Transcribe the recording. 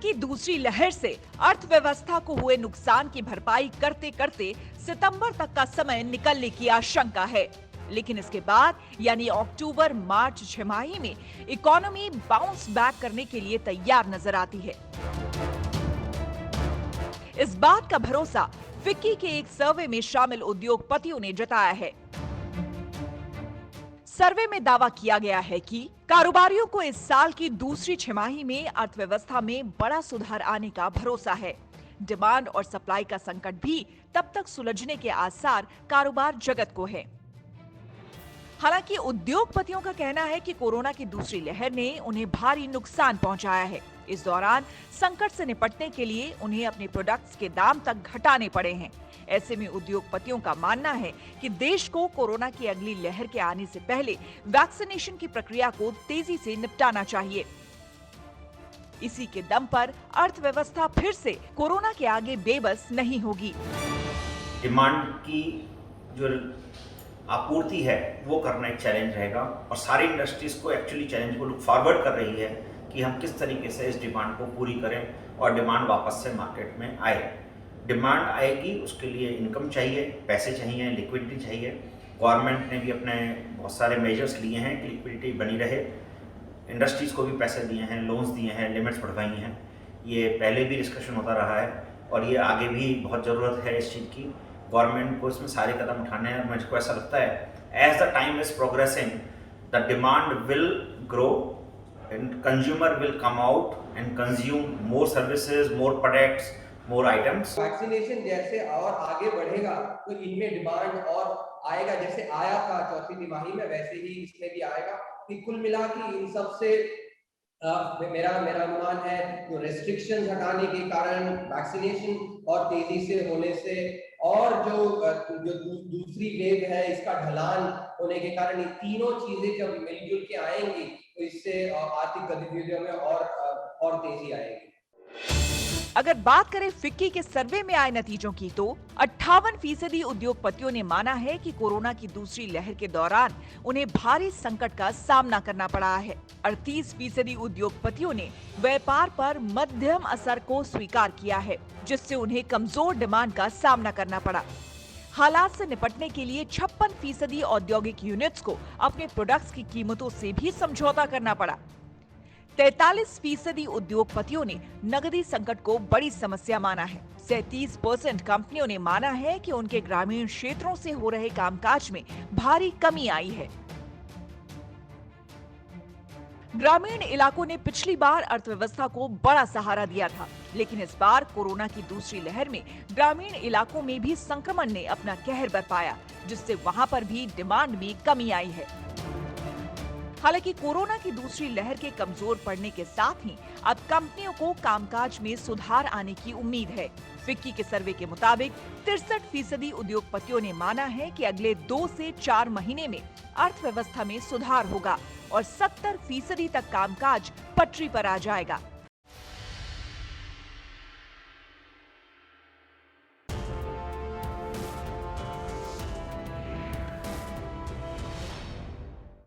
की दूसरी लहर से अर्थव्यवस्था को हुए नुकसान की भरपाई करते करते सितंबर तक का समय निकलने की आशंका है। लेकिन इसके बाद यानी अक्टूबर मार्च छमाही में इकोनॉमी बाउंस बैक करने के लिए तैयार नजर आती है। इस बात का भरोसा फिक्की के एक सर्वे में शामिल उद्योगपतियों ने जताया है। सर्वे में दावा किया गया है कि कारोबारियों को इस साल की दूसरी छमाही में अर्थव्यवस्था में बड़ा सुधार आने का भरोसा है। डिमांड और सप्लाई का संकट भी तब तक सुलझने के आसार कारोबार जगत को है। हालांकि उद्योगपतियों का कहना है कि कोरोना की दूसरी लहर ने उन्हें भारी नुकसान पहुंचाया है। इस दौरान संकट से निपटने के लिए उन्हें अपने प्रोडक्ट्स के दाम तक घटाने पड़े हैं। ऐसे में उद्योगपतियों का मानना है कि देश को कोरोना की अगली लहर के आने से पहले वैक्सीनेशन की प्रक्रिया को तेजी से निपटाना चाहिए। इसी के दम पर अर्थव्यवस्था फिर से कोरोना के आगे बेबस नहीं होगी। डिमांड की जो आपूर्ति है वो करना एक चैलेंज रहेगा और सारी इंडस्ट्रीज को एक्चुअली चैलेंज को लुक फॉरवर्ड कर रही है कि हम किस तरीके से इस डिमांड को पूरी करें और डिमांड वापस से मार्केट में आए। डिमांड आएगी, उसके लिए इनकम चाहिए, पैसे चाहिए, लिक्विडिटी चाहिए। गवर्नमेंट ने भी अपने बहुत सारे मेजर्स लिए हैं कि लिक्विडिटी बनी रहे। इंडस्ट्रीज़ को भी पैसे दिए हैं, लोन्स दिए हैं, लिमिट्स बढ़वाई हैं। ये पहले भी डिस्कशन होता रहा है और ये आगे भी बहुत ज़रूरत है इस चीज़ की। गवर्नमेंट को इसमें सारे कदम उठाने हैं। मुझको ऐसा लगता है as the time is progressing the demand will grow and consumer will come out and consume more services, more products, more items. Vaccination जैसे और आगे बढ़ेगा तो इनमें डिमांड और आएगा, जैसे आया था चौथी तिमाही में वैसे ही इसमें भी आएगा। कि कुल मिला के इन सब से मेरा अनुमान है जो रेस्ट्रिक्शंस हटाने के कारण, वैक्सीनेशन और तेजी से होने से और जो दूसरी वेव है इसका ढलान होने के कारण, ये तीनों चीजें जब मिलजुल के आएंगी तो इससे आर्थिक गतिविधियों में और तेजी आएगी। अगर बात करें फिक्की के सर्वे में आए नतीजों की तो 58% उद्योगपतियों ने माना है कि कोरोना की दूसरी लहर के दौरान उन्हें भारी संकट का सामना करना पड़ा है। 38% उद्योगपतियों ने व्यापार पर मध्यम असर को स्वीकार किया है, जिससे उन्हें कमजोर डिमांड का सामना करना पड़ा। हालात से निपटने के लिए 56% औद्योगिक यूनिट्स को अपने प्रोडक्ट्स की कीमतों से भी समझौता करना पड़ा। 43% उद्योगपतियों ने नकदी संकट को बड़ी समस्या माना है। 37% कंपनियों ने माना है कि उनके ग्रामीण क्षेत्रों से हो रहे कामकाज में भारी कमी आई है। ग्रामीण इलाकों ने पिछली बार अर्थव्यवस्था को बड़ा सहारा दिया था, लेकिन इस बार कोरोना की दूसरी लहर में ग्रामीण इलाकों में भी संक्रमण ने अपना कहर बरपाया, जिससे वहां पर भी डिमांड में कमी आई है। हालांकि कोरोना की दूसरी लहर के कमजोर पड़ने के साथ ही अब कंपनियों को कामकाज में सुधार आने की उम्मीद है। फिक्की के सर्वे के मुताबिक 63% उद्योगपतियों ने माना है कि अगले 2 से 4 महीने में अर्थव्यवस्था में सुधार होगा और 70% तक कामकाज पटरी पर आ जाएगा।